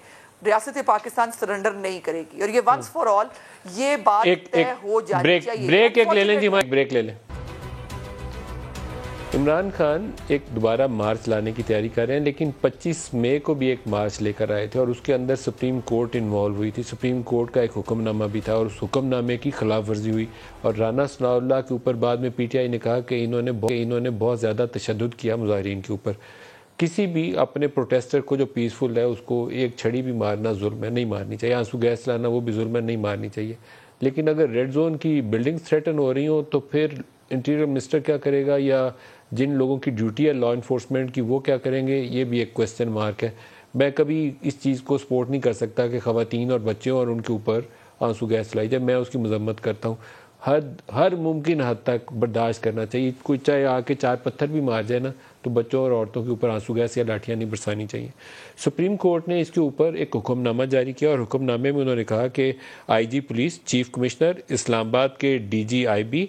ریاست پاکستان سرنڈر نہیں کرے گی، اور یہ ونس فار آل یہ بات طے ہو جانی چاہیے. بریک لے لیں. عمران خان ایک دوبارہ مارچ لانے کی تیاری کر رہے ہیں، لیکن 25 مئی کو بھی ایک مارچ لے کر آئے تھے، اور اس کے اندر سپریم کورٹ انوالو ہوئی تھی. سپریم کورٹ کا ایک حکم نامہ بھی تھا، اور اس حکم نامے کی خلاف ورزی ہوئی، اور رانا ثناء اللہ کے اوپر بعد میں پی ٹی آئی نے کہا کہ انہوں نے بہت زیادہ تشدد کیا مظاہرین کے اوپر. کسی بھی اپنے پروٹیسٹر کو جو پیسفل ہے اس کو ایک چھڑی بھی مارنا ظلم ہے، نہیں مارنی چاہیے. آنسو گیس لانا وہ بھی ظلم ہے، نہیں مارنی چاہیے. لیکن اگر ریڈ زون کی بلڈنگ تھریٹن ہو رہی ہوں تو پھر انٹیریئر منسٹر کیا کرے گا، یا جن لوگوں کی ڈیوٹی ہے لا انفورسمنٹ کی وہ کیا کریں گے، یہ بھی ایک کویسچن مارک ہے. میں کبھی اس چیز کو سپورٹ نہیں کر سکتا کہ خواتین اور بچوں اور ان کے اوپر آنسو گیس لائی جائے. میں اس کی مذمت کرتا ہوں. ہر ممکن حد تک برداشت کرنا چاہیے. کوئی چاہے آ کے 4 پتھر بھی مار جائے نا تو بچوں اور عورتوں کے اوپر آنسو گیس یا لاٹھیاں نہیں برسانی چاہیے. سپریم کورٹ نے اس کے اوپر ایک حکم نامہ جاری کیا، اور حکم نامے میں انہوں نے کہا کہ I G police, chief commissioner Islamabad کے ڈی جی آئی بی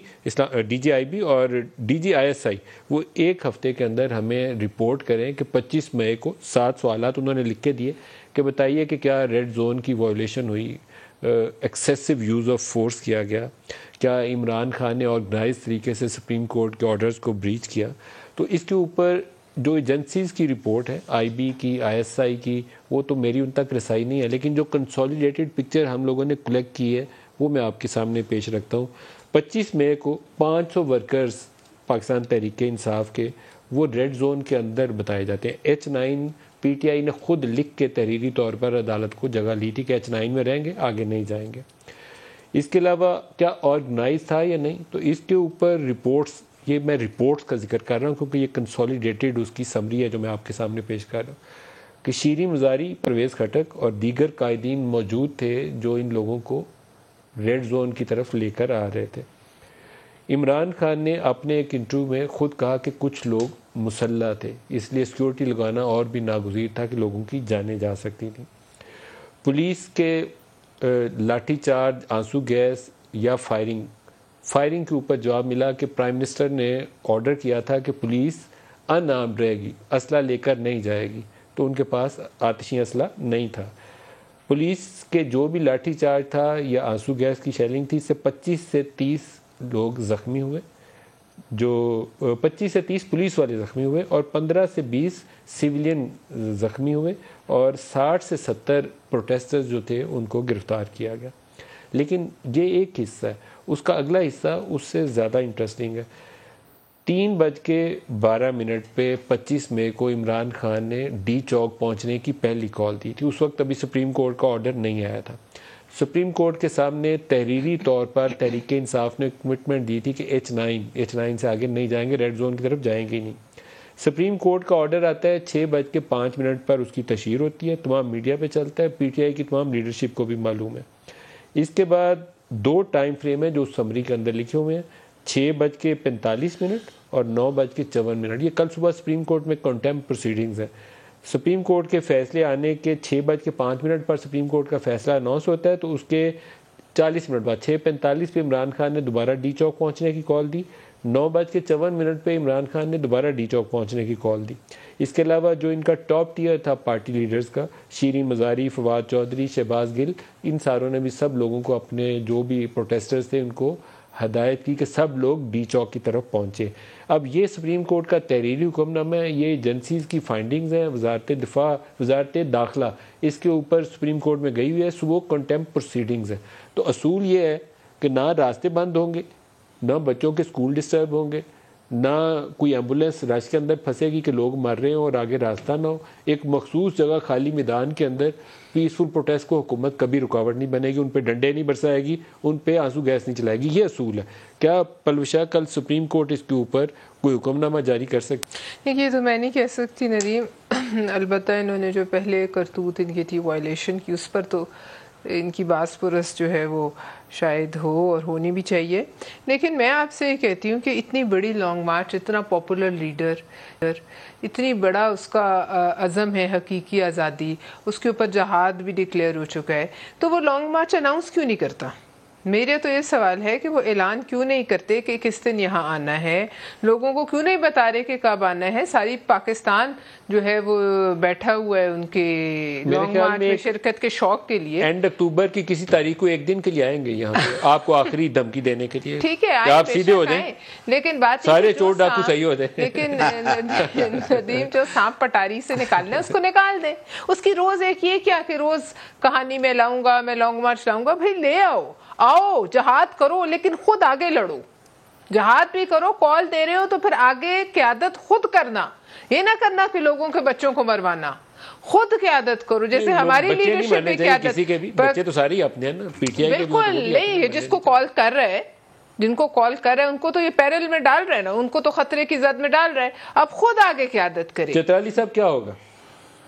اور D G I S I وہ ایک ہفتے کے اندر ہمیں رپورٹ کریں کہ 25 مئی کو 7 سوالات انہوں نے لکھ کے دیے کہ بتائیے کہ کیا ریڈ زون کی وائلیشن ہوئی، ایکسیسو یوز آف فورس کیا گیا، کیا عمران خان نے آرگنائز طریقے سے سپریم کورٹ کے آرڈرز کو بریچ کیا. تو اس کے اوپر جو ایجنسیز کی رپورٹ ہے IB کی ISI کی وہ تو میری ان تک رسائی نہیں ہے, لیکن جو کنسولیڈیٹڈ پکچر ہم لوگوں نے کلیکٹ کی ہے وہ میں آپ کے سامنے پیش رکھتا ہوں. 25 مئی کو 500 ورکرز پاکستان تحریک انصاف کے وہ ریڈ زون کے اندر بتائے جاتے ہیں. H9 PTI نے خود لکھ کے تحریری طور پر عدالت کو جگہ لی تھی کہ H9 میں رہیں گے, آگے نہیں جائیں گے. اس کے علاوہ کیا آرگنائز تھا یا نہیں, تو اس کے اوپر رپورٹس, یہ میں رپورٹس کا ذکر کر رہا ہوں کیونکہ یہ کنسولیڈیٹڈ اس کی سمری ہے جو میں آپ کے سامنے پیش کر رہا ہوں, کہ شیریں مزاری, پرویز خٹک اور دیگر قائدین موجود تھے جو ان لوگوں کو ریڈ زون کی طرف لے کر آ رہے تھے. عمران خان نے اپنے ایک انٹرویو میں خود کہا کہ کچھ لوگ مسلح تھے, اس لیے سیکورٹی لگانا اور بھی ناگزیر تھا کہ لوگوں کی جانیں جا سکتی تھیں. پولیس کے لاٹھی چارج, آنسو گیس یا فائرنگ کے اوپر جواب ملا کہ پرائم منسٹر نے آرڈر کیا تھا کہ پولیس ان آرمڈ رہے گی, اسلحہ لے کر نہیں جائے گی, تو ان کے پاس آتشی اسلحہ نہیں تھا. پولیس کے جو بھی لاٹھی چارج تھا یا آنسو گیس کی شیلنگ تھی, اس سے 25 سے 30 لوگ زخمی ہوئے, جو 25 سے 30 پولیس والے زخمی ہوئے اور 15 سے 20 سویلین زخمی ہوئے اور 60 سے 70 پروٹیسٹرز جو تھے ان کو گرفتار کیا گیا. لیکن یہ ایک حصہ ہے, اس کا اگلا حصہ اس سے زیادہ انٹرسٹنگ ہے. 3:12 پہ 25 مئی کو عمران خان نے ڈی چوک پہنچنے کی پہلی کال دی تھی. اس وقت ابھی سپریم کورٹ کا آرڈر نہیں آیا تھا. سپریم کورٹ کے سامنے تحریری طور پر تحریک انصاف نے کمٹمنٹ دی تھی کہ H9 سے آگے نہیں جائیں گے, ریڈ زون کی طرف جائیں گے ہی نہیں. سپریم کورٹ کا آرڈر آتا ہے, 6:05 پر اس کی تشہیر ہوتی ہے, تمام میڈیا پہ چلتا ہے, PTI کی تمام لیڈرشپ کو بھی معلوم ہے. اس کے بعد 2 ٹائم فریم ہیں جو سمری کے اندر لکھے ہوئے ہیں, 6:45 اور 9:54. یہ کل صبح سپریم کورٹ میں کنٹیمپٹ پروسیڈنگز ہیں. سپریم کورٹ کے فیصلے آنے کے 6:05 پر سپریم کورٹ کا فیصلہ اناؤنس ہوتا ہے, تو اس کے 40 منٹ بعد 6:45 پہ عمران خان نے دوبارہ ڈی چوک پہنچنے کی کال دی. 9:54 پہ عمران خان نے دوبارہ ڈی چوک پہنچنے کی کال دی. اس کے علاوہ جو ان کا ٹاپ ٹیئر تھا پارٹی لیڈرز کا, شیریں مزاری, فواد چودھری, شہباز گل, ان ساروں نے بھی سب لوگوں کو, اپنے جو بھی پروٹیسٹرز تھے ان کو ہدایت کی کہ سب لوگ ڈی چوک کی طرف پہنچے. اب یہ سپریم کورٹ کا تحریری حکم نامہ ہے, یہ ایجنسیز کی فائنڈنگز ہیں. وزارت دفاع, وزارت داخلہ اس کے اوپر سپریم کورٹ میں گئی ہوئی ہے, وہ کنٹیمپٹ پروسیڈنگز ہیں. تو اصول یہ ہے کہ نہ راستے بند ہوں گے, نہ بچوں کے اسکول ڈسٹرب ہوں گے, نہ کوئی ایمبولینس رش کے اندر پھنسے گی کہ لوگ مر رہے ہوں اور آگے راستہ نہ ہو. ایک مخصوص جگہ خالی میدان کے اندر پیسفل پروٹیسٹ کو حکومت کبھی رکاوٹ نہیں بنے گی, ان پہ ڈنڈے نہیں برسائے گی, ان پہ آنسو گیس نہیں چلائے گی. یہ اصول ہے. کیا پلوشا کل سپریم کورٹ اس کے اوپر کوئی حکم نامہ جاری کر سکتی؟ یہ تو میں نہیں کہہ سکتی ندیم, البتہ انہوں نے جو پہلے کرتوت ان کی تھی وائلیشن کی, اس پر تو ان کی باس پرس جو ہے وہ شاید ہو اور ہونی بھی چاہیے. لیکن میں آپ سے یہ کہتی ہوں کہ اتنی بڑی لانگ مارچ, اتنا پاپولر لیڈر, اتنی بڑا اس کا عزم ہے حقیقی آزادی, اس کے اوپر جہاد بھی ڈکلیئر ہو چکا ہے, تو وہ لانگ مارچ اناؤنس کیوں نہیں کرتا؟ میرے تو یہ سوال ہے کہ وہ اعلان کیوں نہیں کرتے کہ کس دن یہاں آنا ہے, لوگوں کو کیوں نہیں بتا رہے کہ کب آنا ہے. ساری پاکستان جو ہے وہ بیٹھا ہوا ہے ان کے لانگ مارچ میں شرکت کے شوق کے لیے. اینڈ اکتوبر کی کسی تاریخ کو ایک دن کے لیے آئیں گے یہاں پہ, آپ کو آخری دھمکی دینے کے لیے. ٹھیک ہے, آپ سیدھے ہو جائیں, لیکن بات سارے چور ڈاکو صحیح ہو جائیں. لیکن ندیم جو سانپ پٹاری سے نکالنا ہے اس کو نکال دیں. اس کی روز ایک یہ کیا کہ روز کہانی میں لاؤں گا, میں لانگ مارچ لاؤں گا. بھائی لے آؤ جہاد کرو, لیکن خود آگے لڑو. جہاد بھی کرو, کال دے رہے ہو تو پھر آگے قیادت خود کرنا, یہ نہ کرنا کہ لوگوں کے بچوں کو مروانا. خود قیادت کرو, جیسے ہماری لیڈرشپ میں قیادت. کسی کے بھی بچے تو سارے اپنے ہیں نا, PTI کے بالکل نہیں, جس کو کال کر رہے ہیں, جن کو کال کر رہے ہیں ان کو تو یہ پیرل میں ڈال رہے ہیں نا, ان کو تو خطرے کی زد میں ڈال رہے ہیں. اب خود آگے قیادت کرے. چترالی صاحب کیا ہوگا؟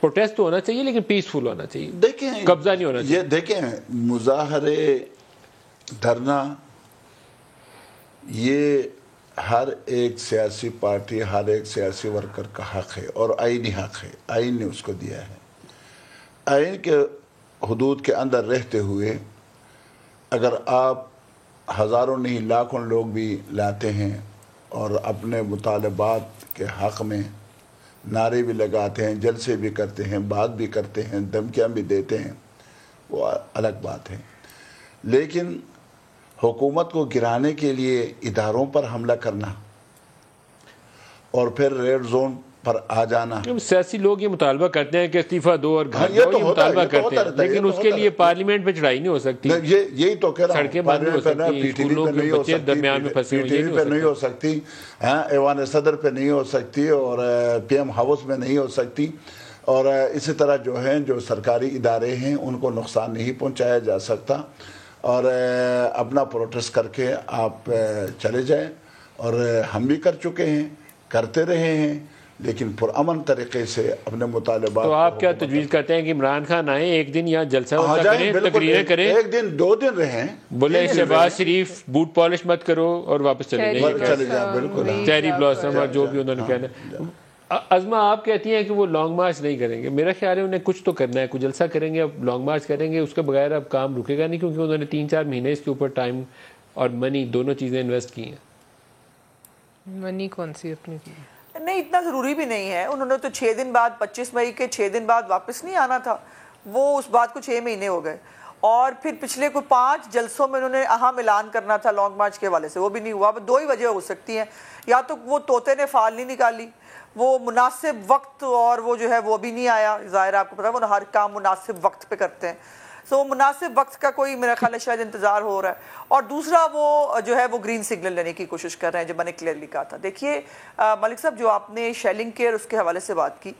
پروٹیسٹ تو ہونا چاہیے لیکن پیسفل ہونا چاہیے, دیکھیں قبضہ نہیں ہونا چاہیے. یہ دیکھیں مظاہرے, دھرنا, یہ ہر ایک سیاسی پارٹی, ہر ایک سیاسی ورکر کا حق ہے اور آئینی حق ہے, آئین نے اس کو دیا ہے. آئین کے حدود کے اندر رہتے ہوئے اگر آپ ہزاروں نہیں لاکھوں لوگ بھی لاتے ہیں اور اپنے مطالبات کے حق میں نعرے بھی لگاتے ہیں, جلسے بھی کرتے ہیں, بات بھی کرتے ہیں, دھمکیاں بھی دیتے ہیں, وہ الگ بات ہے. لیکن حکومت کو گرانے کے لیے اداروں پر حملہ کرنا اور پھر ریڈ زون پر آ جانا. سیاسی لوگ یہ مطالبہ کرتے ہیں کہ استعفیٰ دو اور گھر یہ جاؤ، یہ مطالبہ کرتے ہیں، لیکن اس کے لیے پارلیمنٹ پہ چڑھائی نہیں ہو سکتی. یہی تو کہہ رہا ہوں، سڑکیں بند نہیں ہو سکتی، اسکولوں پہ نہیں ہو سکتی، درمیان میں پھنسے پی ٹی وی پہ نہیں ہو سکتی، ایوان صدر پہ نہیں ہو سکتی، اور پی ایم ہاؤس میں نہیں ہو سکتی. اور اسی طرح جو ہیں جو سرکاری ادارے ہیں ان کو نقصان نہیں پہنچایا جا سکتا. اور اپنا پروٹیسٹ کر کے آپ چلے جائیں، اور ہم بھی کر چکے ہیں، کرتے رہے ہیں، لیکن پرامن طریقے سے اپنے مطالبات. تو آپ کیا تجویز کرتے ہیں کہ عمران خان آئیں، ایک دن یہاں جلسہ کریں، تقریریں کریں، ایک دن 2 دن رہیں، بولے شہباز شریف بوٹ پالش مت کرو اور واپس چلے جائیں. بالکل چیری بلاسم اور جو بھی انہوں نے کہنا. عظمہ آپ کہتی ہیں کہ وہ لانگ مارچ نہیں کریں گے. میرا خیال ہے انہیں کچھ تو کرنا ہے، کچھ جلسہ کریں گے، اب لانگ مارچ کریں گے، اس کے بغیر اب کام رکے گا نہیں، کیونکہ انہوں نے 3-4 مہینے اس کے اوپر ٹائم اور منی دونوں چیزیں انویسٹ کی ہیں. منی کون سی اپنی کی؟ نہیں، اتنا ضروری بھی نہیں ہے. انہوں نے تو 6 دن بعد 25 مئی کے 6 دن بعد واپس نہیں آنا تھا. وہ اس بات کو 6 مہینے ہو گئے، اور پھر پچھلے کو 5 جلسوں میں انہوں نے اہم اعلان کرنا تھا لانگ مارچ کے حوالے سے، وہ بھی نہیں ہوا. اب 2 ہی وجہ ہو سکتی ہیں، یا تو وہ طوطے نے فال نہیں نکالی، وہ مناسب وقت، اور وہ جو ہے وہ بھی نہیں آیا. ظاہر آپ کو پتا ہے وہ ہر کام مناسب وقت پہ کرتے ہیں، تو مناسب وقت کا کوئی میرا خیال ہے شاید انتظار ہو رہا ہے. اور دوسرا وہ جو ہے وہ گرین سگنل لینے کی کوشش کر رہے ہیں، جو میں نے کلیئرلی کہا تھا. دیکھیے ملک صاحب، جو آپ نے شیلنگ کیئر اس کے حوالے سے بات کی،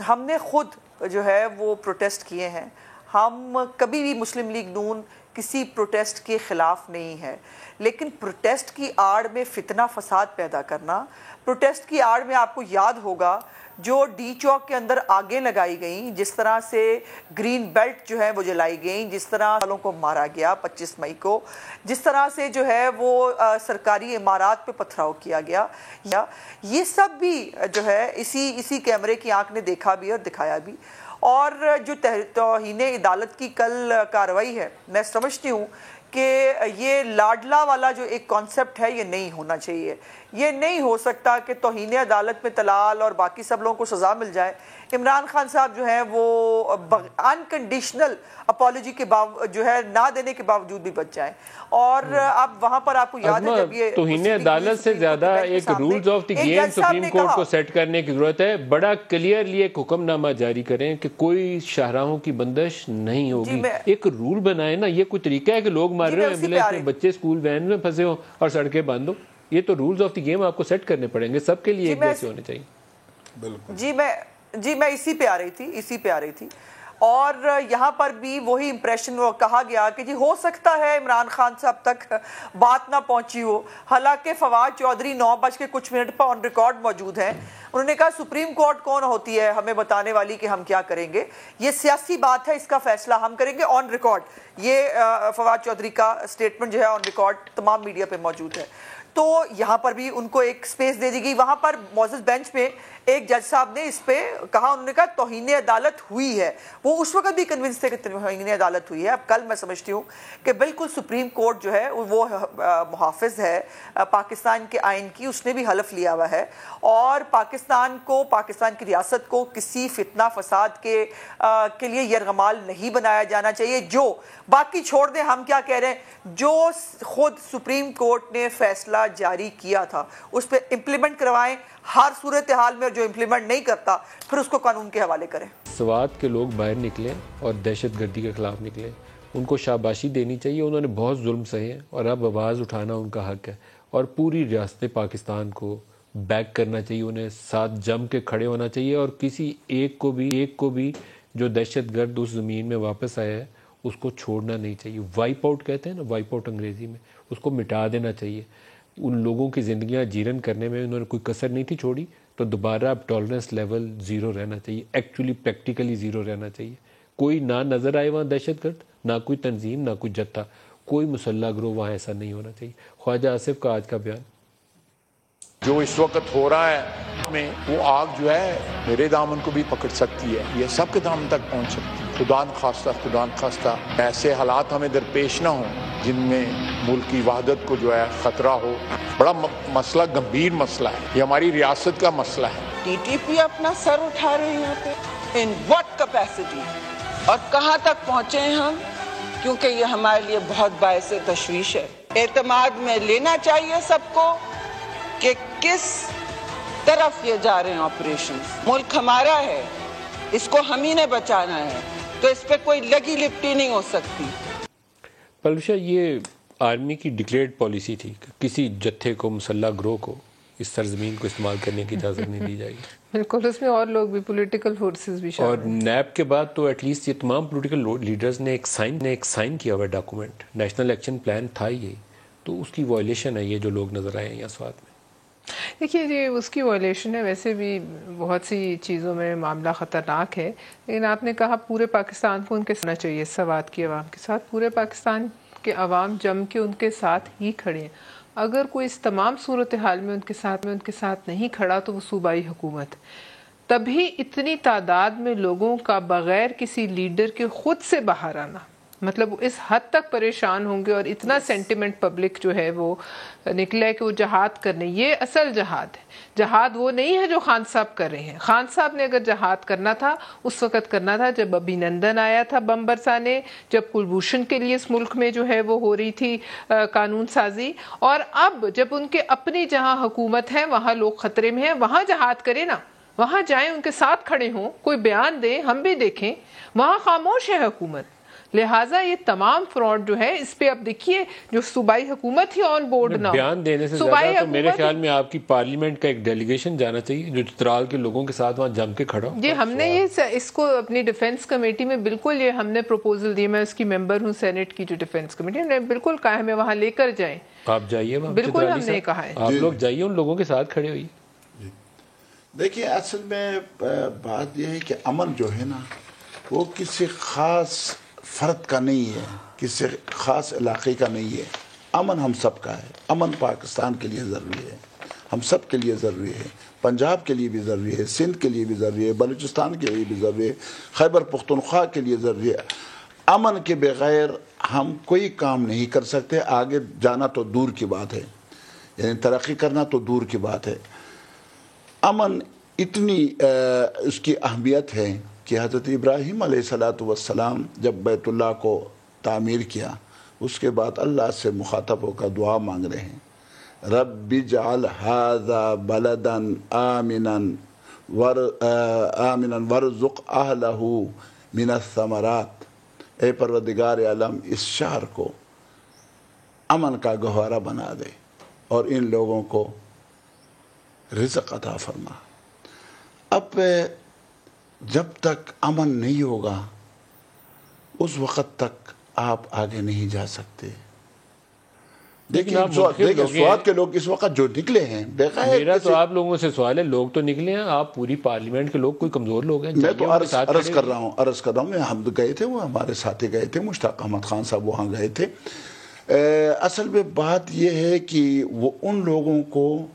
ہم نے خود جو ہے وہ پروٹیسٹ کیے ہیں. ہم کبھی بھی مسلم لیگ نون کسی پروٹیسٹ کے خلاف نہیں ہے، لیکن پروٹیسٹ کی آڑ میں فتنہ فساد پیدا کرنا، پروٹیسٹ کی آڑ میں آپ کو یاد ہوگا جو ڈی چوک کے اندر آگیں لگائی گئیں، جس طرح سے گرین بیلٹ جو ہے وہ جلائی گئیں، جس طرح والوں کو مارا گیا 25 مئی کو، جس طرح سے جو ہے وہ سرکاری عمارات پہ پتھراؤ کیا گیا، یہ سب بھی جو ہے اسی کیمرے کی آنکھ نے دیکھا بھی اور دکھایا بھی. اور جو توہین عدالت کی کل کارروائی ہے، میں سمجھتی ہوں کہ یہ لاڈلا والا جو ایک کانسیپٹ ہے یہ نہیں ہونا چاہیے. یہ نہیں ہو سکتا کہ توہین عدالت میں طلال اور باقی سب لوگوں کو سزا مل جائے، عمران خان صاحب جو ہیں وہ انکنڈیشنل اپالوجی کے جو ہے نہ دینے کے باوجود بھی بچ جائیں. اور اب وہاں پر آپ کو یاد ہے جب یہ توہین عدالت سے زیادہ ایک rules of the game Supreme Court کو سیٹ کرنے کی ضرورت ہے. بڑا کلیئرلی ایک حکم نامہ جاری کریں کہ کوئی شاہراہوں کی بندش نہیں ہوگی. ایک رول بنائیں نا. یہ کوئی طریقہ ہے کہ لوگ مار رہے ہیں ایمبولینس میں، بچے اسکول وین میں پھنسے ہوں اور سڑکیں بند ہوں؟ یہ تو رولز آف دی گیم آپ کو سیٹ کرنے پڑیں گے، سب کے لیے ایک جیسے ہونے چاہیے. بالکل جی میں اسی پہ آ رہی تھی. اور یہاں پر بھی وہی امپریشن وہ کہا گیا کہ جی ہو سکتا ہے عمران خان صاحب تک بات نہ پہنچی ہو، حالانکہ فواد چودھری 9:00 پر آن ریکارڈ موجود ہیں. انہوں نے کہا سپریم کورٹ کون ہوتی ہے ہمیں بتانے والی کہ ہم کیا کریں گے، یہ سیاسی بات ہے، اس کا فیصلہ ہم کریں گے آن ریکارڈ. یہ فواد چودھری کا سٹیٹمنٹ جو ہے آن ریکارڈ تمام میڈیا پہ موجود ہے. تو یہاں پر بھی ان کو ایک سپیس دے دی گئی. وہاں پر معزز بینچ پہ ایک جج صاحب نے اس پہ کہا، انہوں نے کہا توہین عدالت ہوئی ہے. وہ اس وقت بھی کنونس تھے کہ توہین عدالت ہوئی ہے. اب کل میں سمجھتی ہوں کہ بالکل سپریم کورٹ جو ہے وہ محافظ ہے پاکستان کے آئین کی، اس نے بھی حلف لیا ہوا ہے، اور پاکستان کی ریاست کو کسی فتنہ فساد کے لیے یرغمال نہیں بنایا جانا چاہیے. جو باقی چھوڑ دیں ہم کیا کہہ رہے ہیں، جو خود سپریم کورٹ نے فیصلہ جاری کیا تھا اس پہ امپلیمنٹ کروائیں ہر صورتحال میں، اور جو امپلیمنٹ نہیں کرتا پھر اس کو قانون کے حوالے کریں. سوات کے لوگ باہر نکلیں اور دہشت گردی کے خلاف نکلیں، ان کو شاباشی دینی چاہیے. انہوں نے بہت ظلم سہے ہیں اور اب آواز اٹھانا ان کا حق ہے، اور پوری ریاست پاکستان کو بیک کرنا چاہیے، انہیں ساتھ جم کے کھڑے ہونا چاہیے، اور کسی ایک کو بھی جو دہشت گرد اس زمین میں واپس آیا ہے اس کو چھوڑنا نہیں چاہیے. وائپ آؤٹ کہتے ہیں نا، وائپ آؤٹ انگریزی میں، اس کو مٹا دینا چاہیے. ان لوگوں کی زندگیاں جیرن کرنے میں انہوں نے کوئی کسر نہیں تھی چھوڑی، تو دوبارہ اب ٹالرنس لیول 0 رہنا چاہیے، ایکچولی پریکٹیکلی 0 رہنا چاہیے. کوئی نہ نظر آئے وہاں دہشت گرد، نہ کوئی تنظیم، نہ کوئی جتھا، کوئی مسلح گروہ وہاں ایسا نہیں ہونا چاہیے. خواجہ آصف کا آج کا بیان. جو اس وقت ہو رہا ہے میں وہ آگ جو ہے میرے دامن کو بھی پکڑ سکتی ہے، یہ سب کے دامن تک پہنچ سکتی ہے. خدا نخواستہ ایسے حالات ہمیں درپیش نہ ہوں جن میں ملک کی وحدت کو جو ہے خطرہ ہو. بڑا مسئلہ، گمبھیر مسئلہ ہے، یہ ہماری ریاست کا مسئلہ ہے. ٹی ٹی پی اپنا سر اٹھا رہے ہیں یہاں پہ، ان واٹ کیپیسٹی، اور کہاں تک پہنچے ہیں ہم، کیونکہ یہ ہمارے لیے بہت باعث تشویش ہے. اعتماد میں لینا چاہیے سب کو کہ کس طرف یہ جا رہے ہیں آپریشن. ملک ہمارا ہے, اس کو ہم ہی نے بچانا ہے, تو اس پہ کوئی لگی لپٹی نہیں ہو سکتی. پلوشا, یہ آرمی کی ڈکلیئرڈ پالیسی تھی کہ کسی جتھے کو, مسلح گروہ کو اس سرزمین کو استعمال کرنے کی اجازت نہیں دی جائے گی. بالکل, اس میں اور لوگ بھی, پولیٹیکل فورسز بھی شامل ہیں. اور نیب کے بعد تو ایٹ لیسٹ یہ تمام پولیٹیکل لیڈرز نے ایک سائن کیا ہوا ڈاکومنٹ, نیشنل ایکشن پلان تھا یہ, تو اس کی وائلیشن ہے یہ جو لوگ نظر آئے ہیں یہاں سوات میں. دیکھیے یہ اس کی وائلیشن ہے, ویسے بھی بہت سی چیزوں میں معاملہ خطرناک ہے, لیکن آپ نے کہا پورے پاکستان کو ان کے ساتھ چاہیے, سوات کی عوام کے ساتھ, پورے پاکستان کے عوام جم کے ان کے ساتھ ہی کھڑے ہیں. اگر کوئی اس تمام صورتحال میں ان کے ساتھ نہیں کھڑا تو وہ صوبائی حکومت. تبھی اتنی تعداد میں لوگوں کا بغیر کسی لیڈر کے خود سے باہر آنا, مطلب اس حد تک پریشان ہوں گے, اور اتنا سینٹیمنٹ پبلک جو ہے وہ نکلا ہے کہ وہ جہاد کرنے. یہ اصل جہاد ہے, جہاد وہ نہیں ہے جو خان صاحب کر رہے ہیں. خان صاحب نے اگر جہاد کرنا تھا اس وقت کرنا تھا جب ابھی نندن آیا تھا بم برسانے, جب کلبھوشن کے لیے اس ملک میں جو ہے وہ ہو رہی تھی قانون سازی, اور اب جب ان کے اپنی جہاں حکومت ہے وہاں لوگ خطرے میں ہیں, وہاں جہاد کرے نا, وہاں جائیں ان کے ساتھ کھڑے ہوں, کوئی بیان دیں, ہم بھی دیکھیں. وہاں خاموش ہے حکومت. لہٰذا یہ تمام فراڈ جو ہے اس پہ اب دیکھیے جو صوبائی حکومت ہی آن بورڈ نہ ہو. بیان دینے سے زیادہ تو میرے خیال میں آپ کی پارلیمنٹ کا ایک ڈیلیگیشن جانا چاہیے جو چترال کے لوگوں کے ساتھ وہاں جم کے کھڑا ہو. جی ہم نے یہ اس کو اپنی ڈیفنس کمیٹی میں بالکل یہ ہم نے پروپوزل دی, میں اس کی ممبر ہوں سینٹ کی جو ڈیفنس کمیٹی, نے بالکل کہا ہے میں وہاں لے کر جائیں. آپ جائیے وہاں, بالکل ہم نے کہا ہے آپ لوگ جائیے ان لوگوں کے ساتھ کھڑے ہوئیے. دیکھیے اصل میں بات یہ ہے کہ امن جو ہے نا وہ کسی خاص فرد کا نہیں ہے, کسی خاص علاقے کا نہیں ہے. امن ہم سب کا ہے. امن پاکستان کے لیے ضروری ہے, ہم سب کے لیے ضروری ہے, پنجاب کے لیے بھی ضروری ہے, سندھ کے لیے بھی ضروری ہے, بلوچستان کے لیے بھی ضروری ہے, خیبر پختونخوا کے لیے ضروری ہے. امن کے بغیر ہم کوئی کام نہیں کر سکتے. آگے جانا تو دور کی بات ہے, یعنی ترقی کرنا تو دور کی بات ہے. امن اتنی اس کی اہمیت ہے کہ حضرت ابراہیم علیہ السلام جب بیت اللہ کو تعمیر کیا, اس کے بعد اللہ سے مخاطب ہو کر دعا مانگ رہے ہیں, رب اجعل ھذا بلدا آمنا وارزق اہلہ من الثمرات. اے پروردگار عالم اس شہر کو امن کا گہوارہ بنا دے اور ان لوگوں کو رزق عطا فرما. اب جب تک امن نہیں ہوگا اس وقت تک آپ آگے نہیں جا سکتے. دیکھیں سوات کے لوگ اس وقت جو نکلے ہیں, میرا تو آپ لوگوں سے سوال ہے, لوگ تو نکلے ہیں, آپ پوری پارلیمنٹ کے لوگ کوئی کمزور لوگ ہیں؟ میں تو عرض کر رہا ہوں میں ہم گئے تھے, وہ ہمارے ساتھی گئے تھے, مشتاق احمد خان صاحب وہاں گئے تھے. اصل میں بات یہ ہے کہ وہ ان لوگوں کو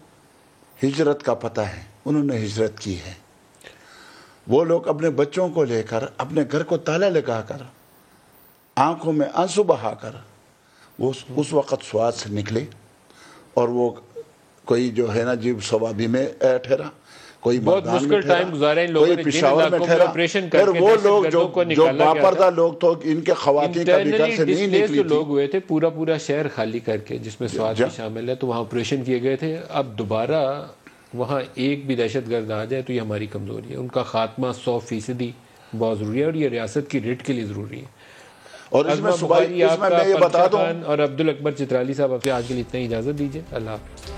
ہجرت کا پتہ ہے, انہوں نے ہجرت کی ہے. وہ لوگ اپنے بچوں کو لے کر, اپنے گھر کو تالا لگا کر, آنکھوں میں آنسو بہا کر وہ اس وقت سوات سے نکلے, اور وہ کوئی جو ہے نا جیب سوابی میں ٹھہرا, کوئی بہت مشکل ٹائم گزارا ان لوگوں نے, کوئی پشاور میں ٹھہرا. پھر وہ لوگ جو باپردہ لوگ تو ان کے خواتین کا بھی گھر سے نہیں نکلی تھی. لوگ ہوئے تھے پورا شہر خالی کر کے, جس میں سوات بھی شامل ہے, تو وہاں آپریشن کیے گئے تھے. اب دوبارہ وہاں ایک بھی دہشت گرد آ جائے تو یہ ہماری کمزوری ہے. ان کا خاتمہ 100% بہت ضروری ہے, اور یہ ریاست کی ریٹ کے لیے ضروری ہے. اور اس میں میں یہ بتا دوں, اور عبد الاکبر چترالی صاحب, آپ سے آج کے لیے اتنا اجازت دیجیے. اللہ حافظ.